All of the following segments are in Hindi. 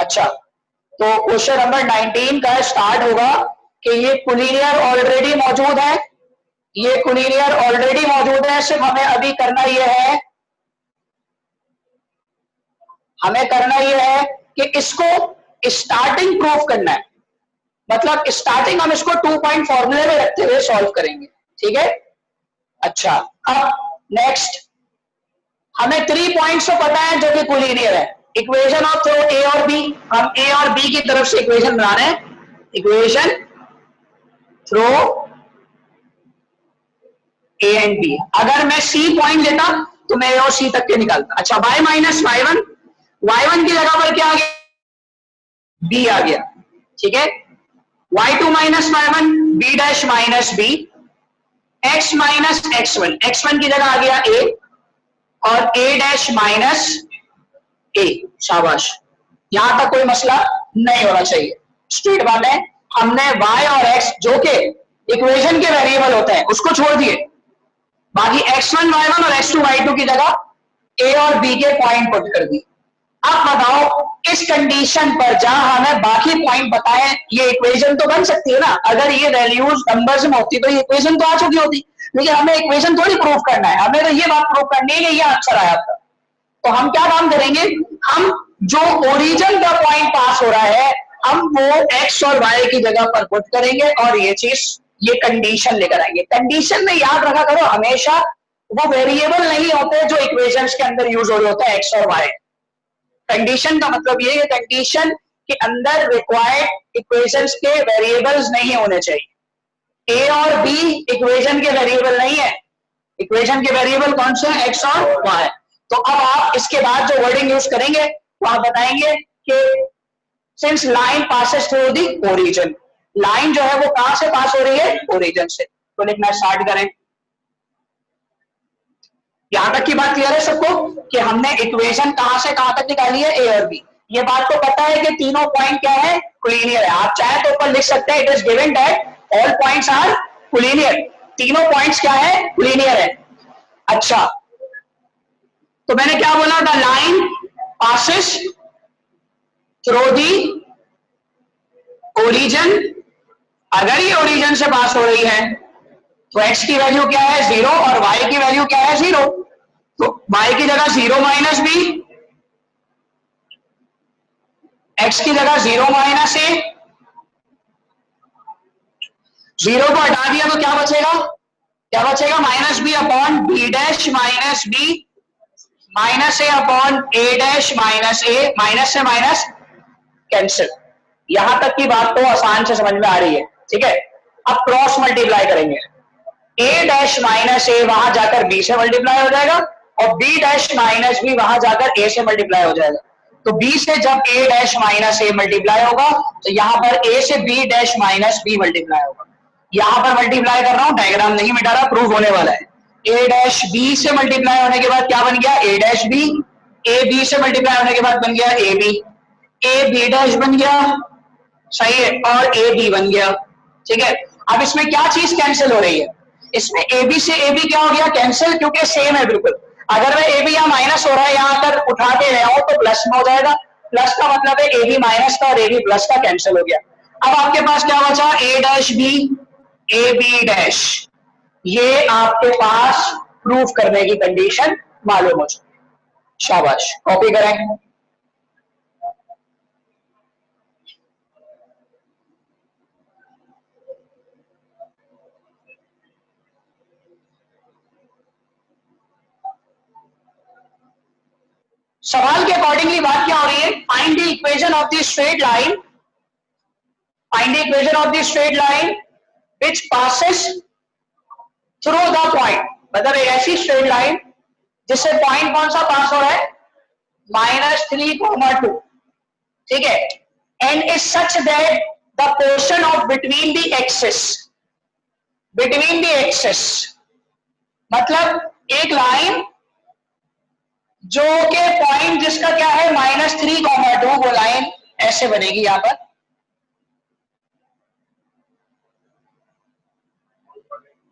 अच्छा, तो क्वेश्चन नंबर 19 का स्टार्ट होगा कि ये कोलिनियर ऑलरेडी मौजूद है, ये कोलिनियर ऑलरेडी मौजूद है, सिर्फ हमें अभी करना यह है, हमें करना यह है कि इसको स्टार्टिंग प्रूफ करना है, मतलब स्टार्टिंग हम इसको 2 पॉइंट फॉर्मूले में रखते हुए सॉल्व करेंगे, ठीक है। अच्छा, अब नेक्स्ट हमें 3 पॉइंट्स तो पता है जो कि कोलिनियर है, इक्वेशन ऑफ थ्रो ए और बी, हम ए और बी की तरफ से इक्वेशन बना रहे हैं, equation through A and B. अगर मैं सी पॉइंट लेता तो मैं ए और सी तक के निकालता। अच्छा, y माइनस y1, y1 की जगह पर क्या आ गया, b आ गया, ठीक है। y2 minus y1, b dash minus b, x minus x1, x1 की जगह आ गया a और a डैश माइनस a। शाबाश, यहां तक कोई मसला नहीं होना चाहिए। स्ट्रेट बात है, हमने y और x जो के इक्वेशन के वेरिएबल होते हैं उसको छोड़ दिए, बाकी x1 y1 और x2 y2 की जगह a और b के पॉइंट पुट कर दी। अब बताओ इस कंडीशन पर जहां हमें बाकी पॉइंट बताए, ये इक्वेशन तो बन सकती है ना, अगर ये वैल्यूज नंबर्स में होती तो ये इक्वेशन तो आ चुकी होती, लेकिन हमें इक्वेशन थोड़ी प्रूफ करना है, हमें तो ये बात प्रूफ करनी है कि ये आंसर आया था। तो हम क्या काम करेंगे, हम जो ओरिजिन का पॉइंट पास हो रहा है हम वो x और y की जगह पर पुट करेंगे और ये चीज, ये कंडीशन लेकर आएंगे। कंडीशन में याद रखा करो हमेशा वो वेरिएबल नहीं होते जो इक्वेशंस के अंदर यूज हो रहे होते हैं x और y। कंडीशन का मतलब ये है कंडीशन के अंदर रिक्वायर्ड इक्वेशंस के वेरिएबल्स नहीं होने चाहिए। ए और बी इक्वेशन के वेरिएबल नहीं है, इक्वेशन के वेरिएबल कौन से हैं, x और y। तो अब आप इसके बाद जो वर्डिंग यूज करेंगे वो आप बताएंगे कि since line passes through the origin, line जो है वो कहां से पास हो रही है, ओरिजिन से। तो लिखना स्टार्ट करें। यहां तक की बात क्लियर है सबको कि हमने इक्वेशन कहां से कहां तक निकाली है, ए और बी। ये बात तो पता है कि तीनों पॉइंट क्या है, कोलिनियर है। आप चाहे तो ऊपर लिख सकते हैं it is given that all points are collinear, तीनों पॉइंट्स क्या है, कोलिनियर है। अच्छा, तो मैंने क्या बोला, the line passes through the origin, अगर ये ओरिजिन से पास हो रही है तो x की वैल्यू क्या है, 0 और y की वैल्यू क्या है, 0। तो y की जगह 0 माइनस b, x की जगह 0 माइनस a, 0 को हटा दिया तो क्या बचेगा, क्या बचेगा, minus B upon B dash minus B minus A upon A dash minus A, minus से माइनस कैंसिल। यहां तक की बात तो आसान से समझ में आ रही है, ठीक है। अब क्रॉस मल्टीप्लाई करेंगे, ए डैश माइनस ए वहां जाकर बी से मल्टीप्लाई हो जाएगा और बी डैश माइनस बी वहां जाकर ए से मल्टीप्लाई हो जाएगा। तो बी से जब A dash minus A multiply होगा तो यहां पर ए से B dash minus B multiply होगा। यहां पर मल्टीप्लाई कर रहा हूं, डायग्राम नहीं मिटा रहा, प्रूफ होने वाला है। ए डैश बी से मल्टीप्लाई होने के बाद क्या बन गया, A dash B, A B से मल्टीप्लाई होने के बाद बन गया A B, A B dash बन गया, सही है, और ए बी बन गया, ठीक है। अब इसमें क्या चीज कैंसिल हो रही है, इसमें ए बी से ए बी क्या हो गया, कैंसिल, क्योंकि सेम है बिल्कुल। अगर मैं ए बी यहाँ माइनस हो रहा है यहां पर उठा के ले आऊं तो प्लस में हो जाएगा, प्लस का मतलब है ए बी माइनस का और ए बी प्लस का कैंसिल हो गया। अब आपके पास क्या बचा, A dash B, A B dash, ये आपके पास प्रूफ करने की कंडीशन मालूम हो चुकी। शाबाश, कॉपी करें। सवाल के अकॉर्डिंगली बात क्या हो रही है, find the equation of the straight line, find the equation of the straight line which passes through the point, मतलब एक ऐसी स्ट्रेट लाइन जिससे पॉइंट कौन सा पास हो रहा है, -3, 2, ठीक है। And is such that the portion of between the axis, between the axis मतलब एक लाइन जो के पॉइंट जिसका क्या है -3, 2, वो लाइन ऐसे बनेगी यहां पर,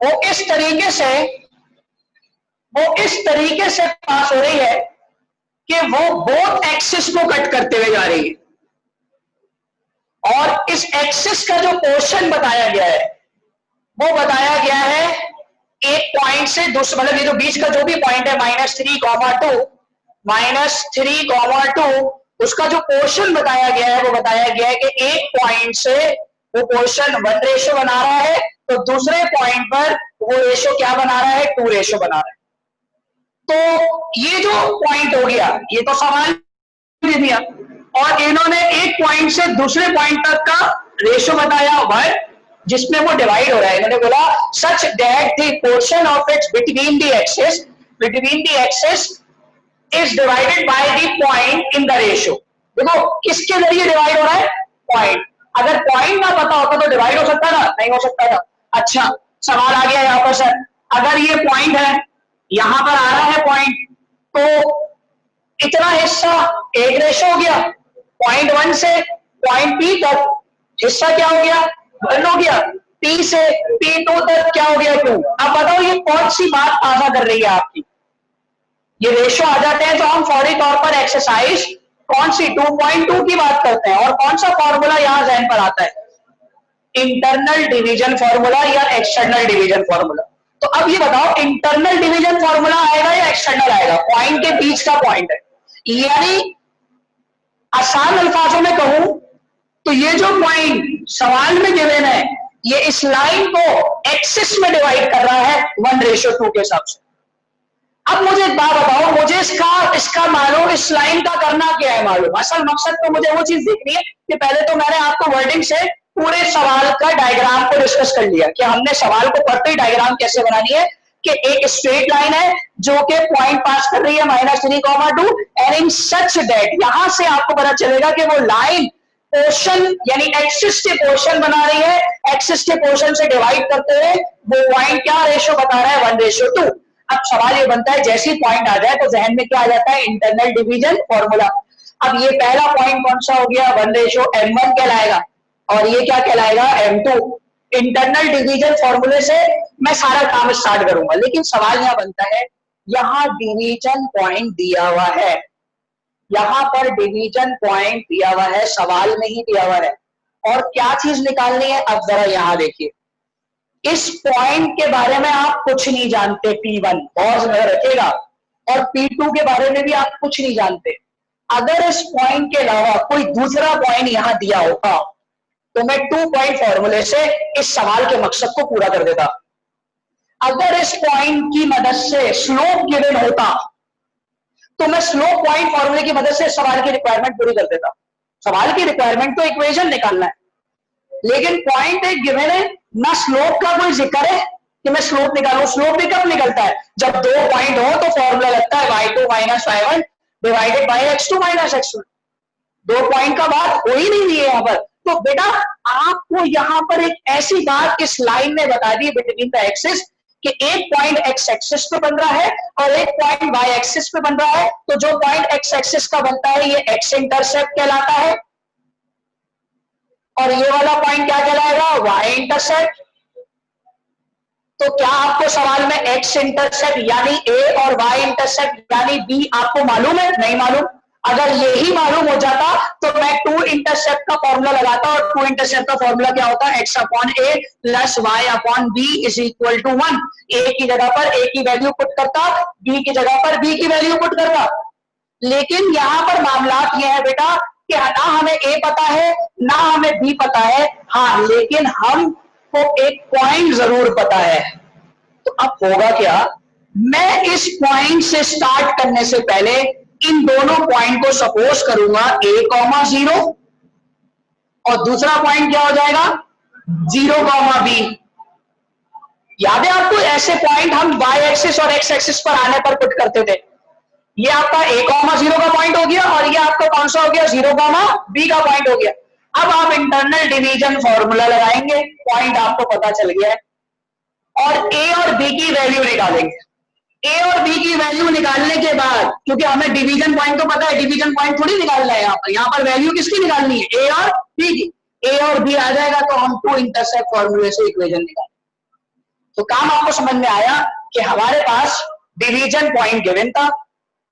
वो इस तरीके से पास हो रही है कि वो बोथ एक्सिस को कट करते हुए जा रही है। और इस एक्सिस का जो पोर्शन बताया गया है वो बताया गया है एक पॉइंट से दूसरे, मतलब ये जो बीच का जो भी पॉइंट है -3,2, उसका जो पोर्शन बताया गया है वो बताया गया है कि एक पॉइंट से वो पोर्शन 1 रेशो बना रहा है, तो दूसरे पॉइंट पर वो रेशो क्या बना रहा है, 2 रेशो बना रहा है। तो ये जो पॉइंट हो गया ये तो सवाल दे दिया, और इन्होंने एक पॉइंट से दूसरे पॉइंट तक का रेशो बताया 1, जिसमें वो डिवाइड हो रहा है। इन्होंने बोला such that the portion of its between the axes is divided by the point in the ratio. देखो किसके जरिए डिवाइड हो रहा है, पॉइंट। अगर पॉइंट ना पता होता तो डिवाइड हो सकता था, नहीं हो सकता था। अच्छा सवाल आ गया यहाँ पर सर, अगर ये पॉइंट है, यहां पर आ रहा है पॉइंट, तो इतना हिस्सा 1 रेशो हो गया, पॉइंट 1 से पॉइंट P तक हिस्सा क्या हो गया, 1 हो गया, P से P2 तक क्या हो गया, 2। अब बताओ ये कौन सी बात ताजा कर रही है आपकी, ये रेशो आ जाते हैं तो हम फौरी तौर पर एक्सरसाइज कौन सी 2.2 की बात करते हैं, और कौन सा फॉर्मूला यहां जहन पर आता है, इंटरनल डिवीजन फॉर्मूला या एक्सटर्नल डिवीजन फॉर्मूला। तो अब ये बताओ इंटरनल डिवीजन फॉर्मूला आएगा या एक्सटर्नल आएगा, पॉइंट के बीच का पॉइंट है। यानी आसान अल्फाजों में कहूं तो ये जो पॉइंट सवाल में गिवन है ये इस लाइन को एक्सिस में डिवाइड कर रहा है 1:2 के हिसाब से। अब मुझे एक बात बताओ, मुझे इसका मालूम, इस लाइन का करना क्या है मालूम। असल मकसद तो मुझे वो चीज देखनी है कि पहले तो मैंने आपको वर्डिंग से पूरे सवाल का डायग्राम को डिस्कस कर लिया कि हमने सवाल को पढ़ते ही डायग्राम कैसे बनानी है, कि एक स्ट्रेट लाइन है जो कि पॉइंट पास कर रही है -3,2 एंड इन सच दैट, यहां से आपको पता चलेगा कि वो लाइन पोर्शन यानी एक्सिस के पोर्शन बना रही है, एक्सिस के पोर्शन से डिवाइड करते हुए वो पॉइंट क्या रेशो बता रहा है, 1:2। अब सवाल ये बनता है जैसे ही पॉइंट आ जाए तो जहन में क्या आ जाता है, इंटरनल डिवीजन फॉर्मूला। अब ये पहला पॉइंट कौन सा हो गया, 1:m1 कहलाएगा, और ये क्या कहलाएगा, m2। इंटरनल डिवीजन फॉर्मूले से मैं सारा काम स्टार्ट करूंगा, लेकिन सवाल यहां बनता है, यहां डिवीजन पॉइंट दिया हुआ है, यहां पर डिवीजन पॉइंट दिया हुआ है, सवाल में ही दिया हुआ है, और क्या चीज निकालनी है। अब जरा यहां देखिए, इस पॉइंट के बारे में आप कुछ नहीं जानते, P1 और नजर रखेगा, और P2 के बारे में भी आप कुछ नहीं जानते। अगर इस पॉइंट के अलावा कोई दूसरा पॉइंट यहां दिया होता तो मैं 2 पॉइंट फॉर्मूले से इस सवाल के मकसद को पूरा कर देता। अगर इस पॉइंट की मदद से स्लोप गिवन होता तो मैं स्लोप पॉइंट फॉर्मूले की मदद से सवाल की रिक्वायरमेंट पूरी कर देता। सवाल की रिक्वायरमेंट तो इक्वेशन निकालना है, लेकिन पॉइंट एक गिवन है, ना स्लोप का कोई जिक्र है कि मैं स्लोप निकालूं। स्लोप भी कब निकलता है, जब 2 पॉइंट हो तो फॉर्मूला लगता है y2 - y1 divided by x2 - x1। 2 point का बात हो ही नहीं है यहां पर। तो बेटा आपको यहां पर एक ऐसी बात इस लाइन में बता दी बिटवीन द एक्सिस कि एक पॉइंट x एक्सिस पे बन रहा है और एक पॉइंट y एक्सिस पे बन रहा है। तो जो पॉइंट x एक्सिस का बनता है ये x इंटरसेप्ट कहलाता है, और ये वाला पॉइंट क्या कहलाएगा, y इंटरसेप्ट। तो क्या आपको सवाल में x इंटरसेप्ट यानी a और y इंटरसेप्ट यानी b आपको मालूम है, नहीं मालूम। अगर यही मालूम हो जाता तो मैं 2 इंटरसेप्ट का फॉर्मूला लगाता, और 2 इंटरसेप्ट का फॉर्मूला क्या होता है, x/a plus y/b is equal to 1। a की जगह पर a की वैल्यू पुट करता, b की जगह पर b की वैल्यू पुट करता। लेकिन यहां पर मामला यह है बेटा कि ना हमें a पता है ना हमें b पता है, हाँ लेकिन हमको एक पॉइंट जरूर पता है। तो अब होगा क्या, मैं इस पॉइंट से स्टार्ट करने से पहले इन दोनों पॉइंट को सपोज करूंगा a, 0, और दूसरा पॉइंट क्या हो जाएगा 0, b। याद है आपको, ऐसे पॉइंट हम y एक्सिस और x एक्सिस पर आने पर पुट करते थे। ये आपका a, 0 का पॉइंट हो गया, और ये आपका कौन सा हो गया, 0, b का पॉइंट हो गया। अब आप इंटरनल डिवीजन फॉर्मूला लगाएंगे, पॉइंट आपको पता चल गया है, और a और b की वैल्यू निकालेंगे। a और b की वैल्यू निकालने के बाद, क्योंकि हमें डिवीजन पॉइंट तो पता है, डिवीजन पॉइंट थोड़ी निकालना है यहाँ पर वैल्यू किसकी निकालनी है, a और b की। a और b आ जाएगा तो हम 2 इंटरसेप्ट फॉर्मूले से इक्वेशन निकालेंगे। तो काम आपको समझ में आया कि हमारे पास डिवीजन पॉइंट गिवन था,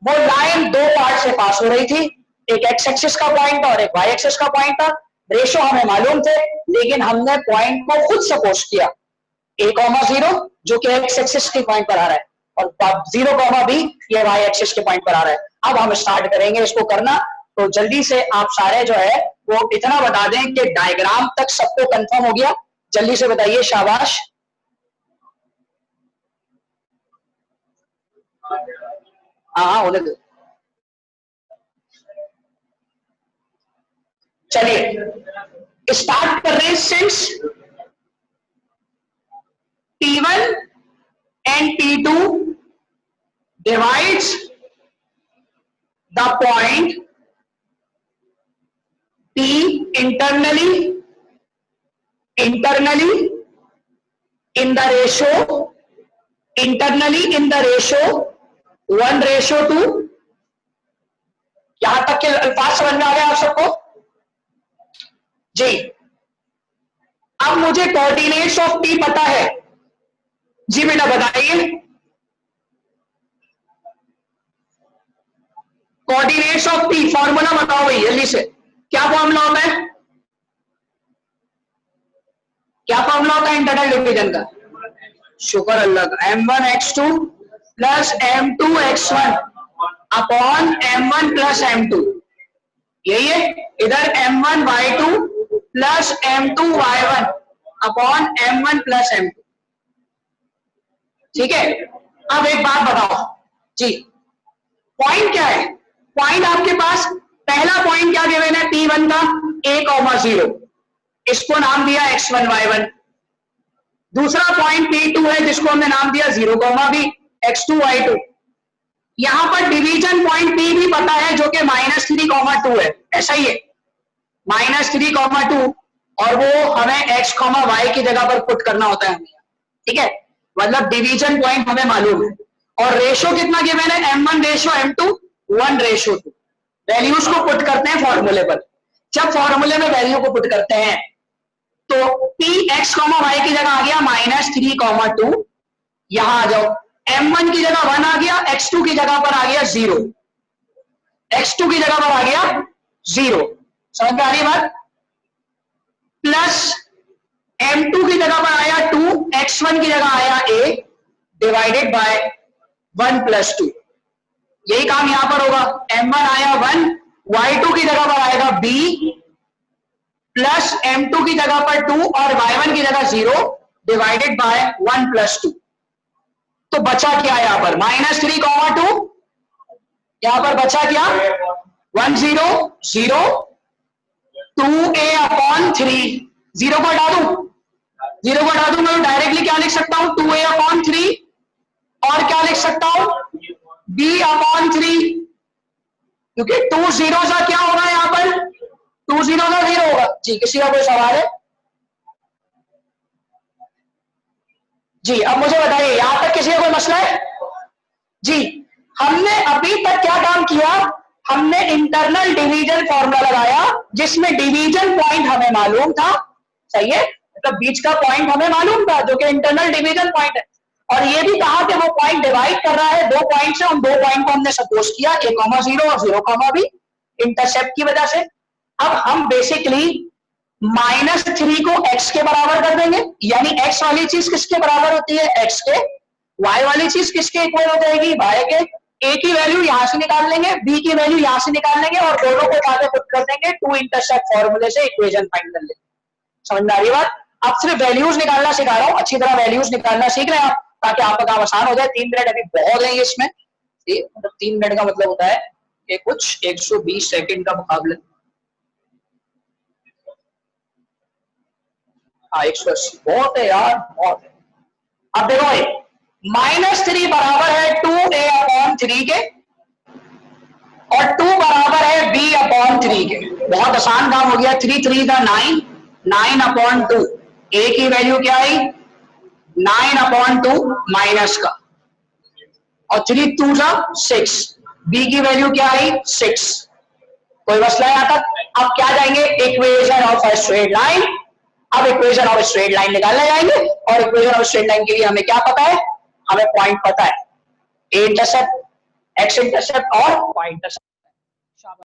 वो लाइन 2 पार्ट से पास हो रही थी, एक x एक्सिस का पॉइंट था और एक y एक्सिस का पॉइंट था। रेशो हमें मालूम थे, लेकिन हमने पॉइंट को खुद सपोज किया a,0 जो कि एक्स एक्सिस के पॉइंट पर आ रहा है, और 0,b ये वाई एक्सिस के पॉइंट पर आ रहा है। अब हम स्टार्ट करेंगे इसको करना। तो जल्दी से आप सारे जो है वो इतना बता दें कि डायग्राम तक सबको कंफर्म हो गया। जल्दी से बताइए, शाबाश। हाँ होने दो। चलिए स्टार्ट कर रहे हैं। Since T1 and T2 divides the point P internally in the ratio 1:2। यहां तक के अल्फाज समझ में आ गए आप सबको जी। अब मुझे कोऑर्डिनेट्स ऑफ P पता है जी, बेटा बताइए कोऑर्डिनेट्स ऑफ P फॉर्मूला बताओ भाई जल्दी से। क्या फॉर्मूला होता है, क्या फॉर्मूला होता है इंटरनल डिवीजन का? शुक्र अल्लाह का, m1 x2 plus m2 x1 upon m1 plus m2, यही है। इधर m1 y2 plus m2 y1 upon m1 plus m2, ठीक है। अब एक बात बताओ जी, पॉइंट क्या है? पॉइंट आपके पास पहला पॉइंट क्या गिवन है P1 का, a,0, इसको नाम दिया x1 y1। दूसरा पॉइंट P2 है जिसको हमने नाम दिया 0,b x2 y2। यहां पर डिवीजन पॉइंट P भी पता है जो कि -3,2 है, ऐसा ही है -3,2, और वो हमें x, y की जगह पर पुट करना होता है हमें, ठीक है। मतलब डिवीजन पॉइंट हमें मालूम है। और रेशो कितना गिवन है, m1 रेशो m2 1:2। वैल्यूज को पुट करते हैं फॉर्मूले पर। जब फॉर्मूले में वैल्यू को पुट करते हैं तो P x, y की जगह आ गया -3,2, यहां आ जाओ। m1 की जगह 1 आ गया, x2 की जगह पर आ गया 0, x2 की जगह पर आ गया 0, समझ में आ रही है बात? प्लस m2 की जगह पर आया 2, x1 की जगह आया a, डिवाइडेड बाय 1 + 2। यही काम यहां पर होगा, m1 आया 1, y2 की जगह पर आएगा b, प्लस m2 की जगह पर 2 और y1 की जगह 0, डिवाइडेड बाय 1 + 2। तो बचा क्या यहां पर, -3,2, यहां पर बचा क्या 1 0 0 2a/3, 0 को हटा दूं, 0 को हटा दूं, मैं डायरेक्टली क्या लिख सकता हूं 2a/3, और क्या लिख सकता हूं b/3, क्योंकि 2 0 सा क्या होगा यहां पर 2 0 का 0 होगा जी। किसी का कोई सवाल है जी? अब मुझे बताइए यहां तक किसी का कोई मसला है जी? हमने अभी तक क्या काम किया, हमने इंटरनल डिवीजन फॉर्मूला लगाया जिसमें डिवीजन पॉइंट हमें मालूम था, सही है, मतलब बीच का पॉइंट हमें मालूम था जो कि इंटरनल डिवीजन पॉइंट है। और ये भी कहा कि वो पॉइंट डिवाइड कर रहा है 2 पॉइंट से, उन 2 पॉइंट को हमने सपोज किया a,0 और 0,b इंटरसेप्ट की वजह से। अब हम बेसिकली -3 को x के बराबर कर देंगे, यानी x वाली चीज किसके बराबर होती है, x के। y वाली चीज किसके इक्वल हो जाएगी, y के। a की वैल्यू यहां से निकाल लेंगे, b की वैल्यू यहां से निकाल लेंगे, और दोनों को साथ में पुट कर देंगे, 2 इंटरसेप्ट फॉर्मूले से इक्वेशन फाइंड कर लेंगे। समझ में आ रही बात? अब सिर्फ वैल्यूज निकालना सिखा रहा हूं, अच्छी तरह वैल्यूज निकालना सीख रहे हैं आप, ताकि आपका काम आसान हो जाए। 3 मिनट अभी बहुत है इसमें, मतलब 3 मिनट का मतलब होता है कि कुछ 120 सेकंड का मुकाबला। हाँ 180 बहुत है यार, बहुत है। अब देखो भाई -3 बराबर है 2a/3 के, और 2 बराबर है b/3 के। बहुत आसान काम हो गया, 3 3 का 9, 9/2। a की वैल्यू क्या आई 9/2 माइनस का, और 3 2 जा 6, b की वैल्यू क्या आई 6। कोई मसला है यहां तक? अब क्या जाएंगे, equation of a straight line. अब इक्वेशन ऑफ स्ट्रेट लाइन निकालने जाएंगे, और इक्वेशन ऑफ स्ट्रेट लाइन के लिए हमें क्या पता है, हमें पॉइंट पता है, ए इंटरसेप्ट, एक्स इंटरसेप्ट और वाई इंटरसेप्ट।